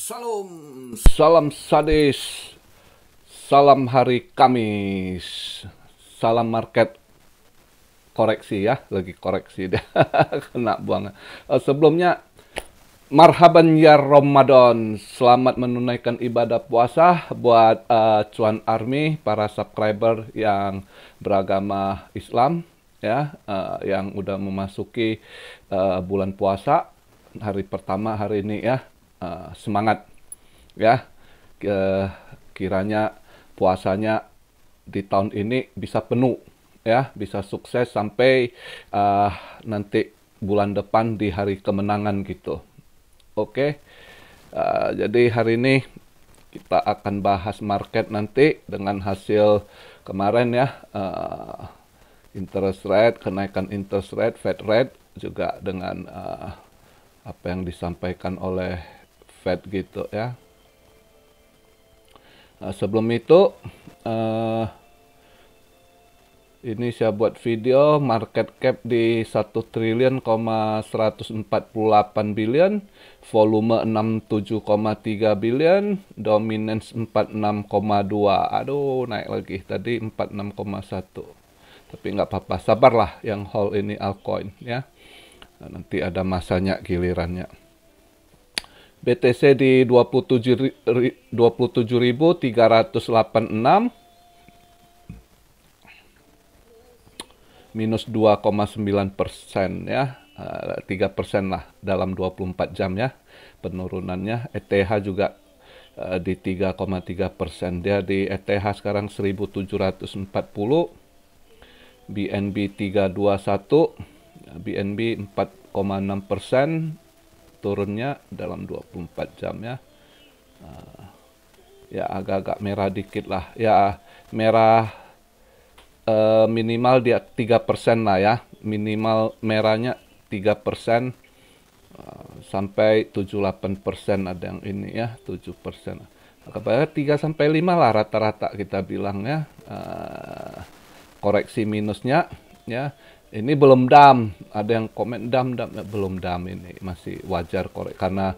Salam, salam sadis, salam hari Kamis, salam market koreksi ya, lagi koreksi dia, kena buang. Sebelumnya, marhaban ya Ramadan, selamat menunaikan ibadah puasa buat Cuan Army, para subscriber yang beragama Islam, ya, yang udah memasuki bulan puasa, hari pertama hari ini ya. Semangat ya, kiranya puasanya di tahun ini bisa penuh ya, bisa sukses sampai nanti bulan depan di hari kemenangan gitu. Oke, jadi hari ini kita akan bahas market nanti dengan hasil kemarin ya, interest rate, kenaikan interest rate, Fed rate, juga dengan apa yang disampaikan oleh Fed gitu ya. Sebelum itu, ini saya buat video market cap di 1 triliun,148 billion, volume 67,3 billion, dominance 46,2. Aduh, naik lagi. Tadi 46,1. Tapi nggak apa-apa, sabarlah yang hold ini altcoin ya. Nanti ada masanya gilirannya. BTC di 27.386, minus 2,9% ya, 3% lah dalam 24 jam ya penurunannya. ETH juga di 3,3%. Dia di ETH sekarang 1740, BNB 321, BNB 4,6% turunnya dalam 24 jam ya. Ya agak-agak merah dikit lah. Ya merah minimal dia 3% lah ya. Minimal merahnya 3%, sampai 78% ada yang ini ya, 7%. Kepada 3-5 lah rata-rata kita bilang ya. Koreksi minusnya ya. Ini belum dam, ada yang komen dam, belum dam, ini masih wajar korek karena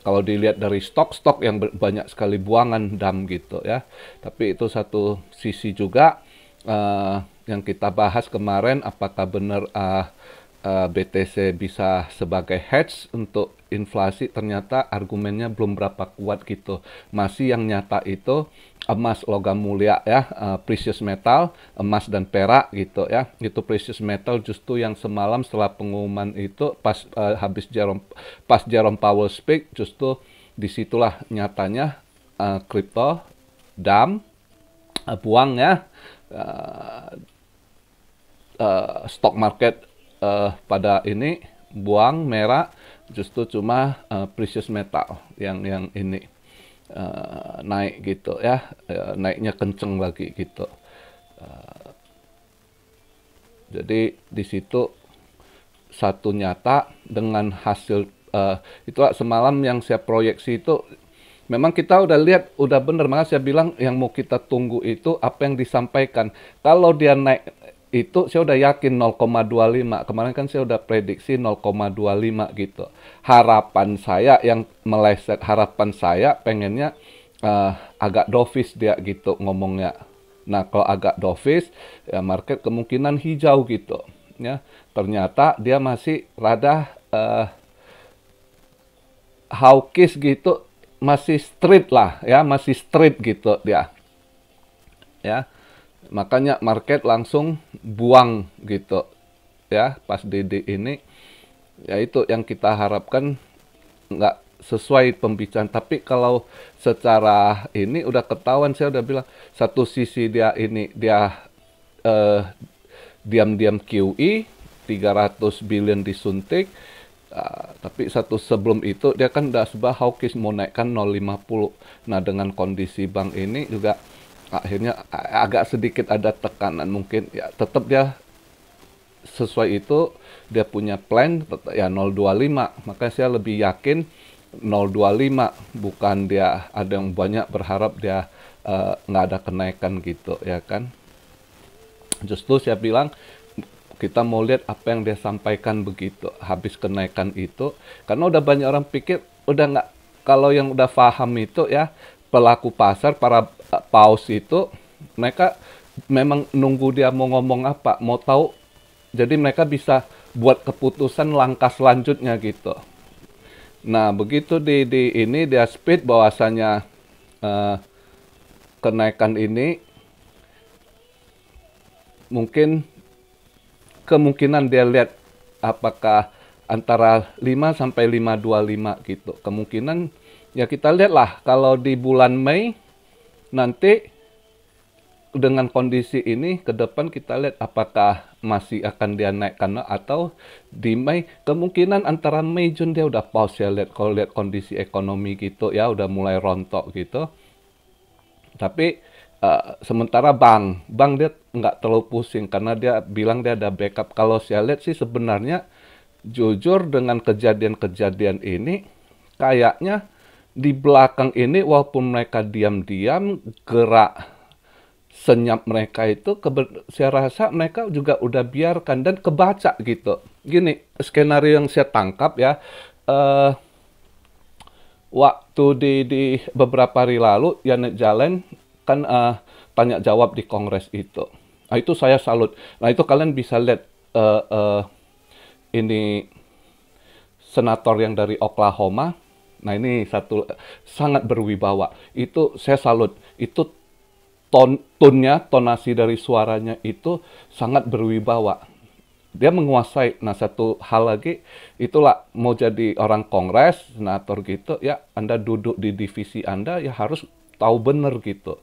kalau dilihat dari stok yang banyak sekali buangan dam gitu ya. Tapi itu satu sisi juga yang kita bahas kemarin, apakah benar BTC bisa sebagai hedge untuk inflasi. Ternyata argumennya belum berapa kuat gitu. Masih yang nyata itu emas, logam mulia ya, precious metal, emas dan perak gitu ya. Itu precious metal justru yang semalam setelah pengumuman itu pas Jerome Powell speak, justru disitulah nyatanya kripto dam buang ya, stock market pada ini buang merah, justru cuma precious metal yang ini naik gitu ya, naiknya kenceng lagi gitu. Jadi di situ satu nyata dengan hasil itu semalam yang saya proyeksi itu memang kita udah lihat udah bener, makanya saya bilang yang mau kita tunggu itu apa yang disampaikan. Kalau dia naik itu saya udah yakin 0,25. Kemarin kan saya udah prediksi 0,25 gitu. Harapan saya yang meleset, harapan saya pengennya agak dovish dia gitu ngomongnya. Nah, kalau agak dovish ya market kemungkinan hijau gitu ya. Ternyata dia masih rada hawkish gitu, masih street lah ya, masih street gitu dia. Ya. Makanya market langsung buang gitu ya pas di ini ya. Itu yang kita harapkan nggak sesuai pembicaraan. Tapi kalau secara ini udah ketahuan, saya udah bilang satu sisi dia ini dia diam-diam QE 300 billion disuntik, tapi satu sebelum itu dia kan udah sebab hawkish mau naikkan 0,50. Nah dengan kondisi bank ini juga akhirnya agak sedikit ada tekanan, mungkin ya tetap dia sesuai itu dia punya plan ya 0,25. Makanya saya lebih yakin 0,25, bukan dia ada yang banyak berharap dia nggak ada kenaikan gitu ya kan. Justru saya bilang kita mau lihat apa yang dia sampaikan begitu habis kenaikan itu, karena udah banyak orang pikir udah nggak, kalau yang udah paham itu ya, pelaku pasar, para paus itu, mereka memang nunggu dia mau ngomong apa, mau tahu, jadi mereka bisa buat keputusan langkah selanjutnya gitu. Nah, begitu di ini dia speed bahwasanya eh, kenaikan ini mungkin kemungkinan dia lihat apakah antara 5 sampai 525 gitu. Kemungkinan ya kita lihatlah kalau di bulan Mei nanti dengan kondisi ini ke depan kita lihat apakah masih akan dia naikkan atau di Mei, kemungkinan antara Mei Jun dia udah pause ya, lihat kalau lihat kondisi ekonomi gitu ya udah mulai rontok gitu. Tapi sementara bank dia nggak terlalu pusing karena dia bilang dia ada backup. Kalau saya lihat sih sebenarnya jujur dengan kejadian-kejadian ini kayaknya di belakang ini walaupun mereka diam-diam gerak senyap mereka itu saya rasa mereka juga udah biarkan dan kebaca gitu. Gini, skenario yang saya tangkap ya, eh waktu di beberapa hari lalu Janet Yellen kan tanya jawab di Kongres itu. Nah, itu saya salut. Nah, itu kalian bisa lihat eh, eh, ini senator yang dari Oklahoma. Nah, ini satu sangat berwibawa. Itu saya salut. Itu tonnya, tonasi dari suaranya itu sangat berwibawa. Dia menguasai. Nah, satu hal lagi, itulah mau jadi orang Kongres, senator gitu, ya Anda duduk di divisi Anda, ya harus tahu benar gitu.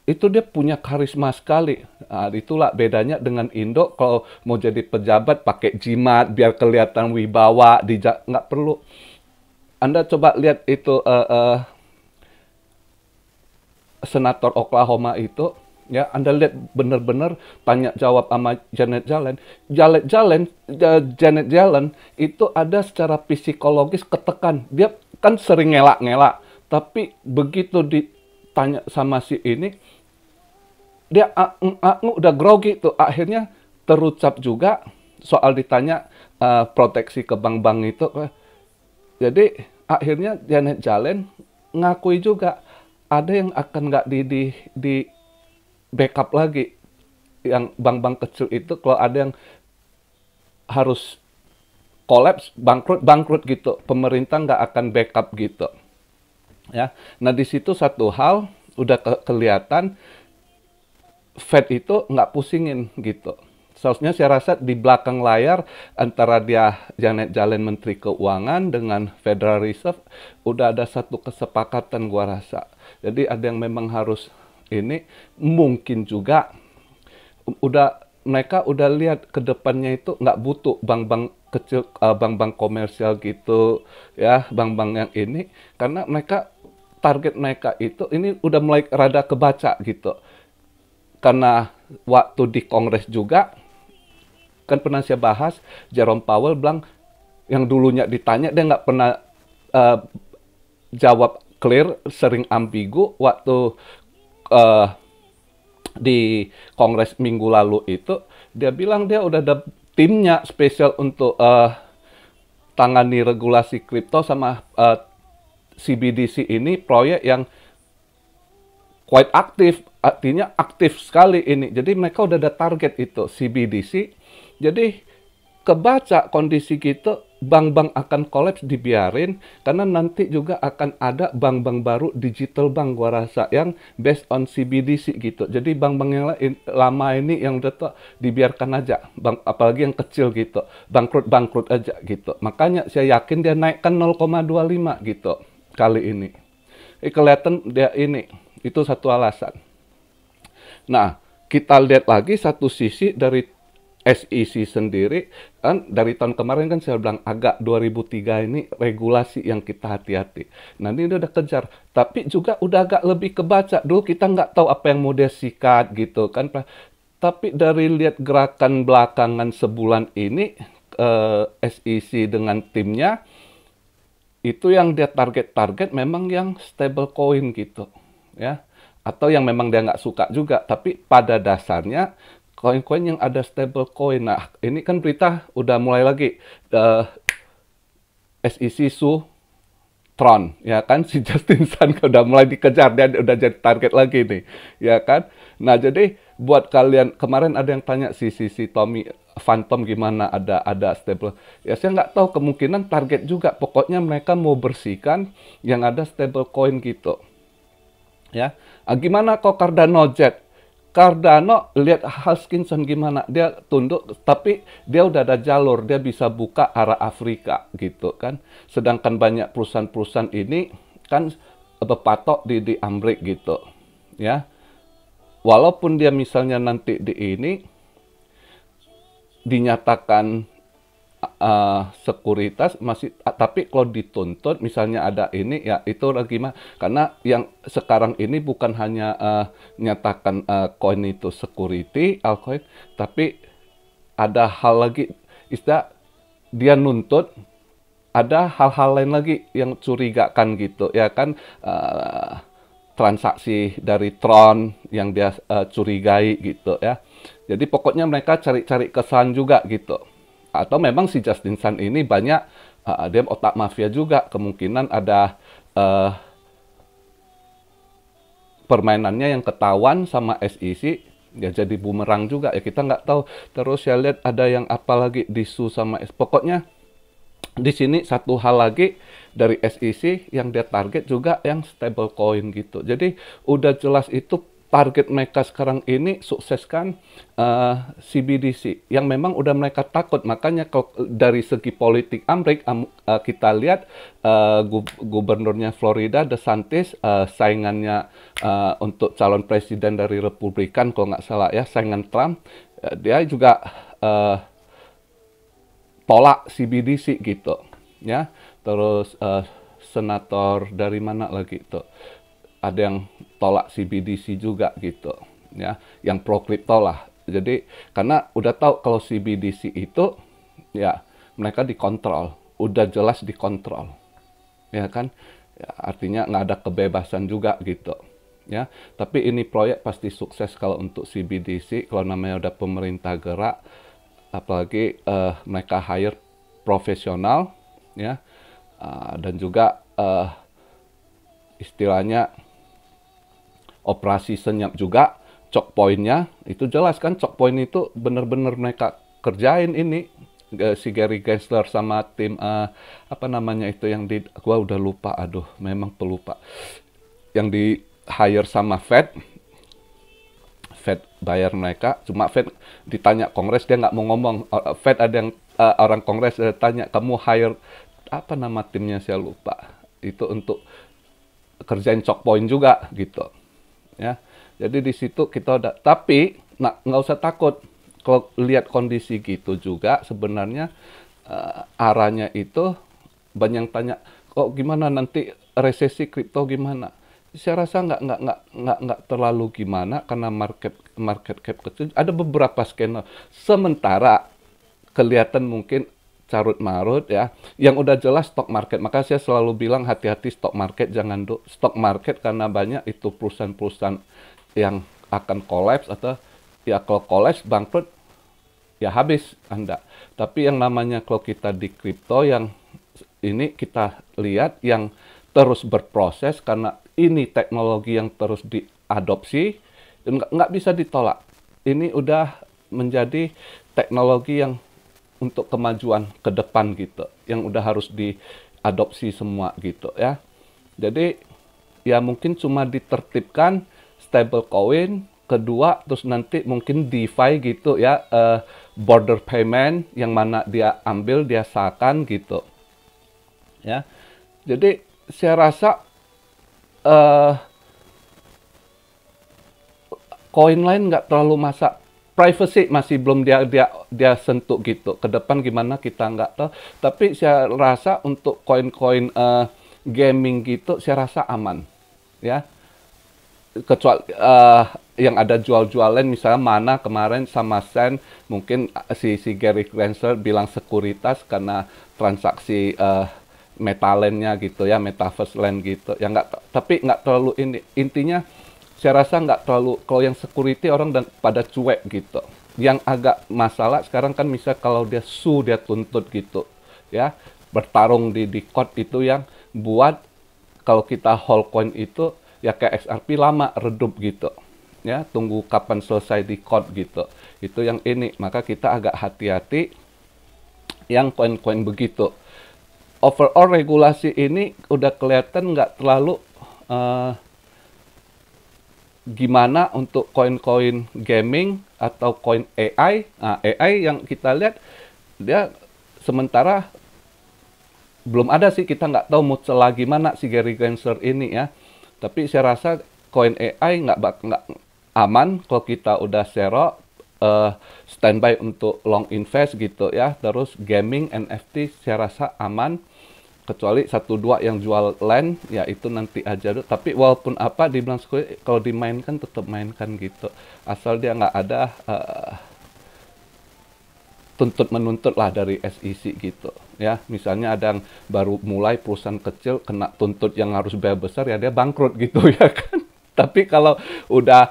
Itu dia punya karisma sekali. Nah, itulah bedanya dengan Indo, kalau mau jadi pejabat pakai jimat, biar kelihatan wibawa, nggak perlu. Anda coba lihat itu senator Oklahoma itu, ya Anda lihat benar-benar tanya jawab sama Janet Yellen. Janet Yellen itu ada secara psikologis ketekan. Dia kan sering ngelak-ngelak, tapi begitu ditanya sama si ini, dia udah grogi tuh. Akhirnya terucap juga soal ditanya proteksi ke bank-bank itu. Jadi akhirnya Janet Yellen ngakui juga ada yang akan nggak di backup lagi, yang bank-bank kecil itu kalau ada yang harus kolaps, bangkrut gitu, pemerintah nggak akan backup gitu ya. Nah, di situ satu hal udah kelihatan Fed itu nggak pusingin gitu. Seharusnya saya rasa di belakang layar antara Janet Yellen Menteri Keuangan dengan Federal Reserve udah ada satu kesepakatan gua rasa. Jadi ada yang memang harus ini, mungkin juga mereka udah lihat ke depannya itu nggak butuh bank-bank kecil, bank-bank komersial gitu ya, bank-bank yang ini, karena mereka target mereka itu ini udah mulai rada kebaca gitu. Karena waktu di Kongres juga kan pernah saya bahas, Jerome Powell bilang yang dulunya ditanya dia nggak pernah jawab clear, sering ambigu. Waktu di Kongres minggu lalu itu dia bilang dia udah ada timnya spesial untuk tangani regulasi kripto sama CBDC ini, proyek yang quite aktif, artinya aktif sekali ini. Jadi mereka udah ada target itu CBDC. Jadi kebaca kondisi gitu, bank-bank akan kolaps dibiarin, karena nanti juga akan ada bank-bank baru, digital bank gua rasa, yang based on CBDC gitu. Jadi bank-bank yang lama ini yang udah tuh dibiarkan aja, bank apalagi yang kecil gitu, bangkrut aja gitu. Makanya saya yakin dia naikkan 0,25 gitu kali ini. Kelihatan dia ini, itu satu alasan. Nah, kita lihat lagi satu sisi dari SEC sendiri, kan dari tahun kemarin kan saya bilang agak 2003 ini regulasi yang kita hati-hati. Nah, ini udah kejar, tapi juga udah agak lebih kebaca. Dulu kita nggak tahu apa yang mau dia sikat gitu kan. Tapi dari lihat gerakan belakangan sebulan ini, SEC dengan timnya, itu yang dia target memang yang stable coin gitu ya, atau yang memang dia nggak suka juga, tapi pada dasarnya koin-koin yang ada stable coin. Nah, ini kan berita udah mulai lagi, SEC Tron, ya kan? Si Justin Sun udah mulai dikejar, dia udah jadi target lagi nih, ya kan? Nah, jadi buat kalian, kemarin ada yang tanya si Tommy Phantom gimana, ada stable. Ya saya nggak tahu, kemungkinan target juga. Pokoknya mereka mau bersihkan yang ada stable coin gitu. Ya, gimana kok Cardano Jet? Cardano, lihat Hutchinson gimana, dia tunduk, tapi dia udah ada jalur, dia bisa buka arah Afrika gitu kan. Sedangkan banyak perusahaan-perusahaan ini kan berpatok di Amrik gitu, ya. Walaupun dia misalnya nanti di ini dinyatakan sekuritas masih, tapi kalau dituntut misalnya ada ini ya itu lagi mah, karena yang sekarang ini bukan hanya nyatakan koin itu security altcoin, tapi ada hal lagi, istilah dia nuntut ada hal-hal lain lagi yang curigakan gitu ya kan, transaksi dari Tron yang dia curigai gitu ya. Jadi pokoknya mereka cari-cari kesalahan juga gitu. Atau memang si Justin Sun ini banyak dia otak mafia juga, kemungkinan ada permainannya yang ketahuan sama SEC ya, jadi bumerang juga ya, kita nggak tahu. Terus saya lihat ada yang apa lagi disu sama pokoknya di sini satu hal lagi dari SEC yang dia target juga yang stable coin gitu. Jadi udah jelas itu target mereka sekarang ini sukseskan CBDC yang memang udah mereka takut. Makanya kalau dari segi politik Amerika kita lihat gubernurnya Florida DeSantis, saingannya untuk calon presiden dari Republikan kalau nggak salah ya, saingan Trump, dia juga tolak CBDC gitu ya. Terus senator dari mana lagi itu ada yang tolak CBDC juga gitu ya, yang pro kripto lah. Jadi karena udah tahu kalau CBDC itu ya mereka dikontrol, udah jelas dikontrol ya kan ya, artinya nggak ada kebebasan juga gitu ya. Tapi ini proyek pasti sukses kalau untuk CBDC, kalau namanya udah pemerintah gerak, apalagi mereka hire profesional ya, dan juga istilahnya operasi senyap juga. Choke point-nya itu jelas kan, choke point itu benar-benar mereka kerjain ini, si Gary Gensler sama tim apa namanya itu yang gua udah lupa, aduh memang pelupa, yang di hire sama Fed bayar mereka. Cuma Fed ditanya Kongres dia nggak mau ngomong. Fed ada yang orang Kongres tanya, kamu hire apa nama timnya saya lupa, itu untuk kerjain choke point juga gitu ya. Jadi di situ kita udah, tapi nggak usah takut kalau lihat kondisi gitu juga sebenarnya arahnya itu. Banyak yang tanya kok gimana nanti resesi kripto gimana. Saya rasa nggak terlalu gimana karena market cap kecil. Ada beberapa skenario sementara kelihatan mungkin carut marut ya. Yang udah jelas stock market. Maka saya selalu bilang hati-hati stock market, jangan stock market karena banyak itu perusahaan-perusahaan yang akan kolaps, atau ya kalau kolaps bangkrut ya habis Anda. Tapi yang namanya kalau kita di kripto yang ini kita lihat yang terus berproses karena ini teknologi yang terus diadopsi dan nggak bisa ditolak. Ini udah menjadi teknologi yang untuk kemajuan ke depan gitu, yang udah harus diadopsi semua gitu ya. Jadi ya mungkin cuma ditertibkan stable coin, kedua terus nanti mungkin DeFi gitu ya, border payment yang mana dia ambil dia sahkan gitu ya. Jadi saya rasa koin lain nggak terlalu masa, privacy masih belum dia sentuh gitu. Ke depan gimana kita nggak tahu. Tapi saya rasa untuk koin-koin gaming gitu saya rasa aman ya. Kecuali yang ada jual-jualan misalnya Mana kemarin sama Sen, mungkin si Gary Gensler bilang sekuritas karena transaksi metalandnya gitu ya, metaverse land gitu ya, tapi nggak terlalu ini. Intinya saya rasa nggak terlalu, kalau yang security orang dan pada cuek gitu. Yang agak masalah sekarang kan misal kalau dia tuntut gitu ya, bertarung di court itu yang buat kalau kita hold coin itu ya kayak XRP lama redup gitu. Ya, tunggu kapan selesai di code gitu. Itu yang ini, maka kita agak hati-hati yang koin-koin begitu. Overall regulasi ini udah kelihatan nggak terlalu gimana untuk koin-koin gaming atau koin AI. Nah, AI yang kita lihat dia sementara belum ada sih, kita nggak tahu mau celah gimana si Gary Gensler ini ya. Tapi saya rasa koin AI nggak aman kalau kita udah zero, standby untuk long invest gitu ya. Terus gaming NFT saya rasa aman, kecuali 1-2 yang jual land ya itu nanti aja. Tapi walaupun apa dibilang kalau dimainkan tetap mainkan gitu, asal dia nggak ada tuntut menuntut lah dari SEC gitu ya. Misalnya ada yang baru mulai perusahaan kecil kena tuntut yang harus bayar besar ya dia bangkrut gitu ya kan. Tapi kalau udah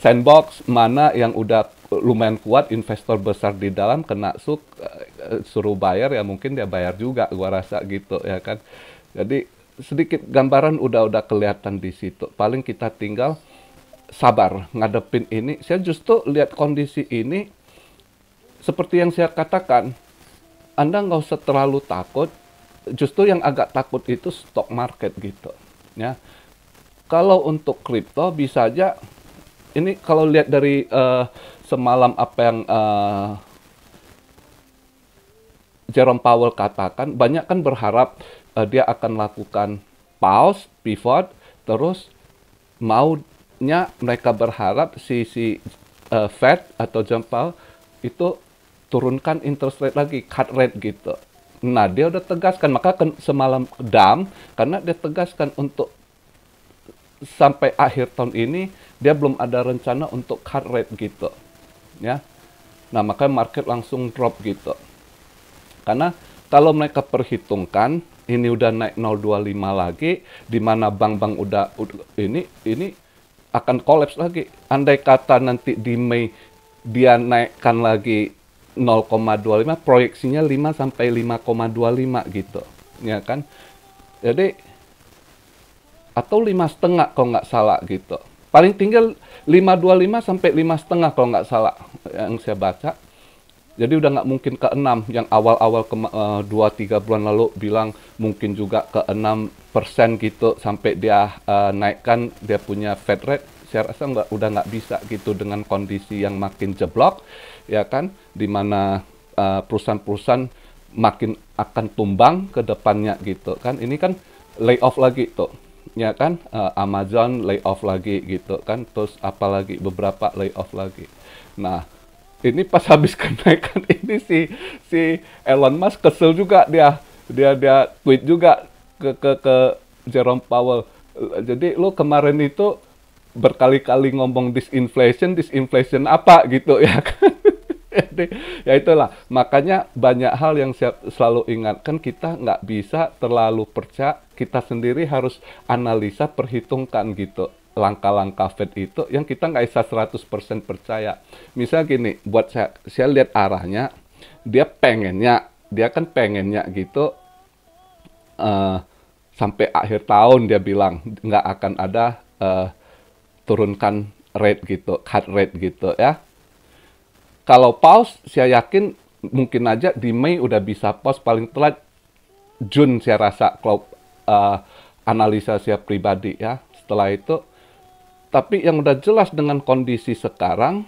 sandbox mana yang udah lumayan kuat, investor besar di dalam kena suruh bayar ya mungkin dia bayar juga, gua rasa gitu ya kan. Jadi sedikit gambaran udah kelihatan di situ. Paling kita tinggal sabar ngadepin ini. Saya justru lihat kondisi ini seperti yang saya katakan, Anda nggak usah terlalu takut. Justru yang agak takut itu stock market gitu. Ya, kalau untuk kripto bisa aja. Ini kalau lihat dari semalam apa yang Jerome Powell katakan, banyak kan berharap dia akan lakukan pause, pivot, terus maunya mereka berharap si Fed atau Jerome Powell itu turunkan interest rate lagi, cut rate gitu. Nah, dia udah tegaskan, maka semalam dump, karena dia tegaskan untuk sampai akhir tahun ini, dia belum ada rencana untuk cut rate gitu. Ya. Nah, makanya market langsung drop gitu. Karena kalau mereka perhitungkan, ini udah naik 0,25 lagi, di mana bank-bank udah ini akan kolaps lagi. Andai kata nanti di Mei dia naikkan lagi 0,25, proyeksinya 5 sampai 5,25 gitu, ya kan? Jadi atau 5,5 kalau nggak salah gitu. Paling tinggal 5,25 sampai 5,5 kalau nggak salah yang saya baca. Jadi udah nggak mungkin ke 6 yang awal-awal 2-3 bulan lalu bilang mungkin juga ke 6% gitu sampai dia naikkan dia punya Fed rate. Saya rasa udah nggak bisa gitu dengan kondisi yang makin jeblok, ya kan, dimana perusahaan-perusahaan makin akan tumbang ke depannya gitu kan. Ini kan layoff lagi tuh, ya kan, Amazon layoff lagi gitu kan, terus apalagi beberapa layoff lagi. Nah, ini pas habis kenaikan ini si Elon Musk kesel juga, dia tweet juga ke Jerome Powell. Jadi lo kemarin itu berkali-kali ngomong disinflation apa gitu ya kan. Jadi, ya itulah, makanya banyak hal yang saya selalu ingatkan, kita nggak bisa terlalu percaya, kita sendiri harus analisa, perhitungkan gitu langkah-langkah Fed itu yang kita nggak bisa 100% percaya. Misal gini, buat saya lihat arahnya, dia kan pengennya gitu sampai akhir tahun dia bilang nggak akan ada turunkan rate gitu, cut rate gitu ya. Kalau pause, saya yakin mungkin aja di Mei udah bisa pause, paling telat June saya rasa kalau analisa saya pribadi ya. Setelah itu, tapi yang udah jelas dengan kondisi sekarang,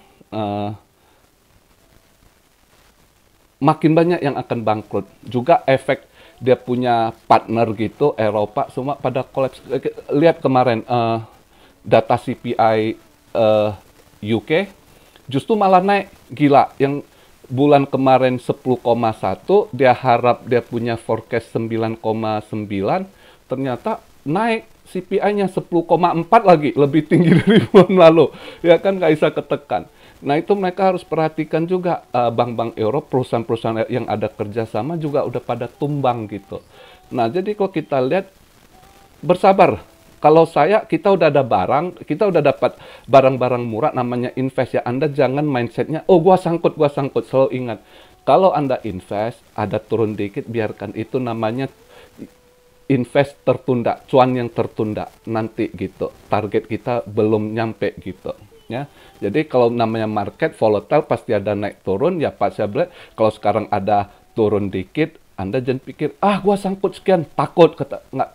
makin banyak yang akan bangkrut. Juga efek dia punya partner gitu, Eropa semua pada kolaps. Lihat kemarin data CPI UK justru malah naik gila. Yang bulan kemarin 10,1, dia harap dia punya forecast 9,9, ternyata naik CPI-nya 10,4 lagi, lebih tinggi dari bulan lalu. Ya kan, nggak bisa ketekan. Nah, itu mereka harus perhatikan juga, bank-bank Eropa, perusahaan-perusahaan yang ada kerjasama juga udah pada tumbang gitu. Nah, jadi kalau kita lihat, bersabar. Kalau kita udah ada barang, kita udah dapat barang-barang murah, namanya invest ya. Anda jangan mindsetnya, oh gua sangkut. Selalu ingat, kalau Anda invest, ada turun dikit, biarkan itu, namanya invest tertunda, cuan yang tertunda nanti gitu. Target kita belum nyampe gitu. Ya, jadi kalau namanya market volatile pasti ada naik turun ya Pak Syablet. Kalau sekarang ada turun dikit, Anda jangan pikir gua sangkut sekian, takut kata nggak.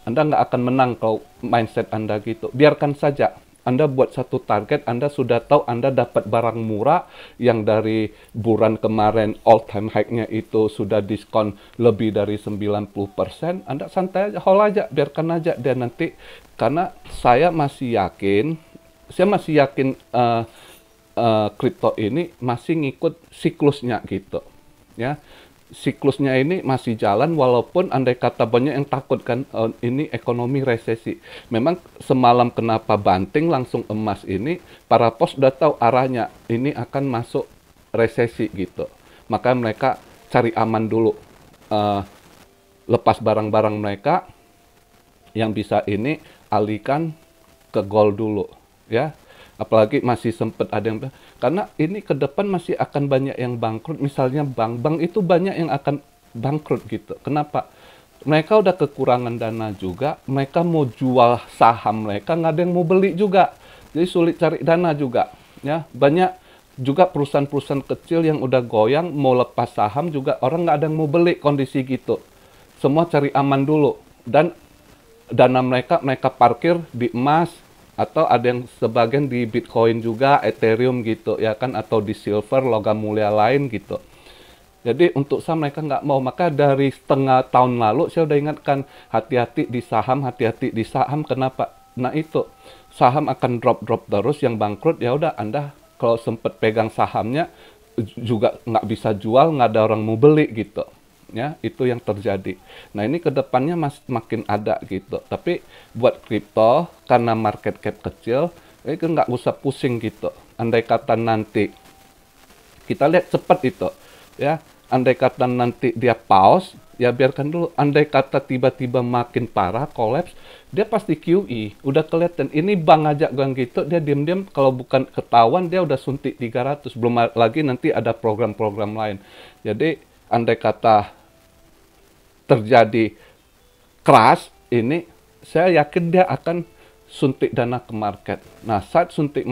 Anda nggak akan menang kalau mindset Anda gitu. Biarkan saja. Anda buat satu target, Anda sudah tahu Anda dapat barang murah yang dari bulan kemarin all time high-nya itu sudah diskon lebih dari 90%. Anda santai aja, hold aja, biarkan aja dia nanti. Karena saya masih yakin kripto ini masih ngikut siklusnya gitu. Ya, siklusnya ini masih jalan walaupun andai kata banyak yang takut kan ini ekonomi resesi. Memang semalam kenapa banting langsung emas ini, para pos udah tahu arahnya ini akan masuk resesi gitu. Maka mereka cari aman dulu, lepas barang-barang mereka yang bisa ini alihkan ke gold dulu ya. Apalagi masih sempat ada yang, karena ini ke depan masih akan banyak yang bangkrut. Misalnya bank-bank itu banyak yang akan bangkrut gitu. Kenapa? Mereka udah kekurangan dana juga, mereka mau jual saham mereka, nggak ada yang mau beli juga. Jadi sulit cari dana juga. Ya, banyak juga perusahaan-perusahaan kecil yang udah goyang, mau lepas saham juga, orang nggak ada yang mau beli kondisi gitu. Semua cari aman dulu. Dan dana mereka parkir di emas, atau ada yang sebagian di Bitcoin juga, Ethereum gitu ya kan, atau di silver, logam mulia lain gitu. Jadi untuk saham mereka nggak mau. Maka dari setengah tahun lalu saya udah ingatkan, hati-hati di saham, hati-hati di saham. Kenapa? Nah itu, saham akan drop terus, yang bangkrut ya udah Anda kalau sempat pegang sahamnya juga nggak bisa jual, nggak ada orang mau beli gitu. Ya, itu yang terjadi. Nah, ini kedepannya makin ada gitu. Tapi buat kripto, karena market cap kecil, itu nggak usah pusing gitu. Andai kata nanti, kita lihat cepat itu, ya. Andai kata nanti dia pause, ya biarkan dulu. Andai kata tiba-tiba makin parah, collapse, dia pasti QE. Udah kelihatan, ini bank aja gang gitu, dia diam-diam, kalau bukan ketahuan, dia udah suntik 300. Belum lagi nanti ada program-program lain. Jadi, andai kata terjadi crash ini, saya yakin dia akan suntik dana ke market. Nah, saat suntik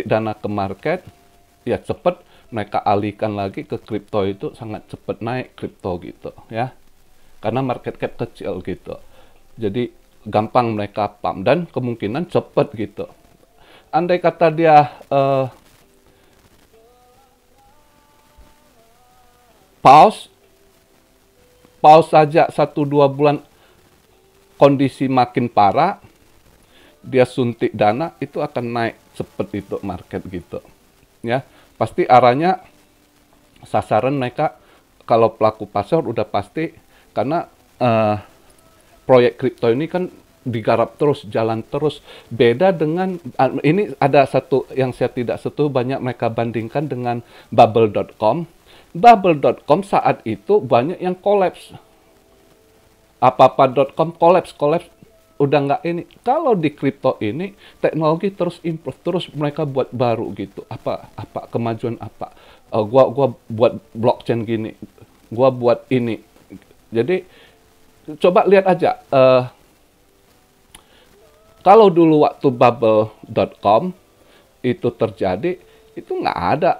dana ke market, ya cepat mereka alihkan lagi ke kripto, itu sangat cepat naik kripto gitu ya. Karena market cap kecil gitu. Jadi gampang mereka pump dan kemungkinan cepat gitu. Andai kata dia pause saja 1-2 bulan, kondisi makin parah, dia suntik dana, itu akan naik cepat itu market gitu. Ya, pasti arahnya sasaran mereka kalau pelaku pasar udah pasti, karena proyek kripto ini kan digarap terus, jalan terus. Beda dengan, ini ada satu yang saya tidak setuju, banyak mereka bandingkan dengan bubble.com. Bubble.com saat itu banyak yang kolaps. Apa-apa.com kolaps, udah nggak ini. Kalau di kripto ini, teknologi terus improve, terus mereka buat baru gitu. Apa kemajuan apa? Gua buat blockchain gini, gua buat ini. Jadi coba lihat aja. Kalau dulu waktu bubble.com itu terjadi, itu nggak ada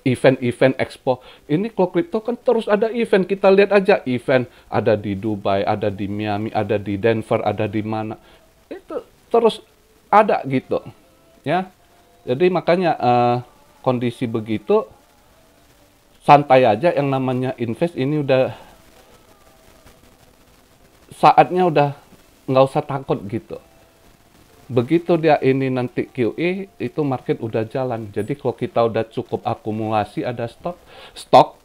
event-event expo. Ini kalau kripto kan terus ada event. Kita lihat aja event ada di Dubai, ada di Miami, ada di Denver, ada di mana. Itu terus ada gitu. Ya. Jadi makanya kondisi begitu santai aja, yang namanya invest ini udah saatnya, udah nggak usah takut gitu. Begitu dia ini nanti QE, itu market udah jalan. Jadi kalau kita udah cukup akumulasi, ada stok,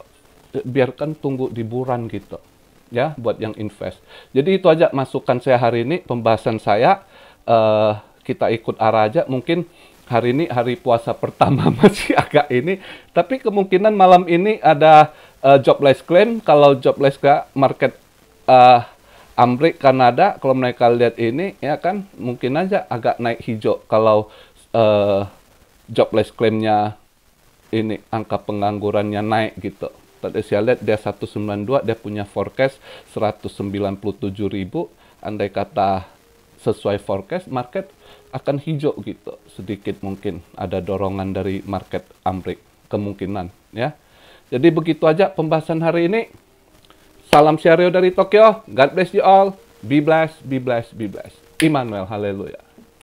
biarkan tunggu di bulan gitu. Ya, buat yang invest. Jadi itu aja masukan saya hari ini, pembahasan saya. Kita ikut arah aja. Mungkin hari ini hari puasa pertama masih agak ini. Tapi kemungkinan malam ini ada jobless claim. Kalau jobless market Amerika, Kanada, kalau mereka lihat ini, ya kan, mungkin aja agak naik hijau kalau jobless claim-nya ini, angka penganggurannya naik gitu. Tadi saya lihat dia 192, dia punya forecast 197.000. Andai kata sesuai forecast, market akan hijau gitu. Sedikit mungkin ada dorongan dari market Amrik, kemungkinan ya. Jadi begitu aja pembahasan hari ini. Salam Syaryo dari Tokyo. God bless you all. Be blessed, be blessed, be blessed. Immanuel, haleluya.